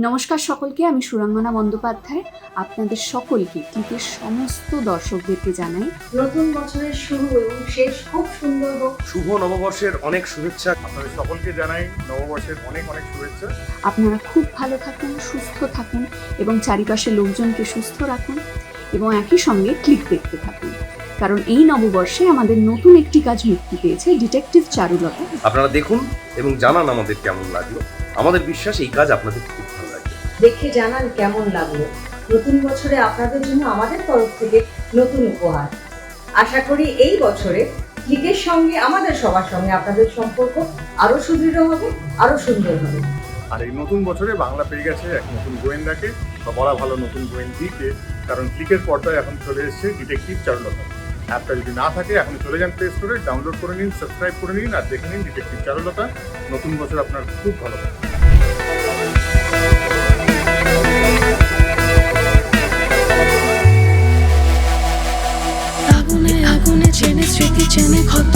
নমস্কার সকলকে, আমি সুরাঙ্গনা বন্দ্যোপাধ্যায় আপনাদের সকলকে ক্লিকের সমস্ত দর্শকদেরকে জানাই নতুন বছরের শুরু এবং শেষ খুব সুন্দর হোক। শুভ নববর্ষের অনেক শুভেচ্ছা। আপনাদের সকলকে জানাই নববর্ষের অনেক অনেক শুভেচ্ছা। আপনারা খুব ভালো থাকুন, সুস্থ থাকুন এবং চারিপাশের লোকজনকে সুস্থ রাখুন এবং একই সঙ্গে ক্লিক দেখতে থাকুন, কারণ এই নববর্ষে আমাদের নতুন একটি কাজ মুক্তি পেয়েছে, ডিটেকটিভ চারুলতা। আপনারা দেখুন এবং জানান আমাদের কেমন লাগলো। আমাদের বিশ্বাস এই কাজ আপনাদের খুব ভালো লাগবে। দেখে জানান কেমন লাগলো। নতুন বছরে আপনাদের জন্য আমাদের তরফ থেকে নতুন উপহার। আশা করি এই বছরে ক্লিকের সঙ্গে আমাদের সবার সঙ্গে আপনাদের সম্পর্ক আরো সুদৃঢ় হবে, আরো সুন্দর হবে। আর এই নতুন বছরে বাংলা পেয়ে গেছে এক নতুন গোয়েন্দাকে, বা বলা ভালো নতুন গোয়েন্দিকে, কারণ ক্লিকের পর্দায় এখন চলে এসেছে ডিটেকটিভ চারুলতা। অ্যাপটা যদি না থাকে এখন চলে যান প্লে স্টোরে, ডাউনলোড করে নিন, সাবস্ক্রাইব করে নিন আর দেখে নিন ডিটেকটিভ চারুলতা। নতুন বছর আপনার খুব ভালো হবে। আগুনে আগুনে চেনে স্মৃতি চেনে ক্ষত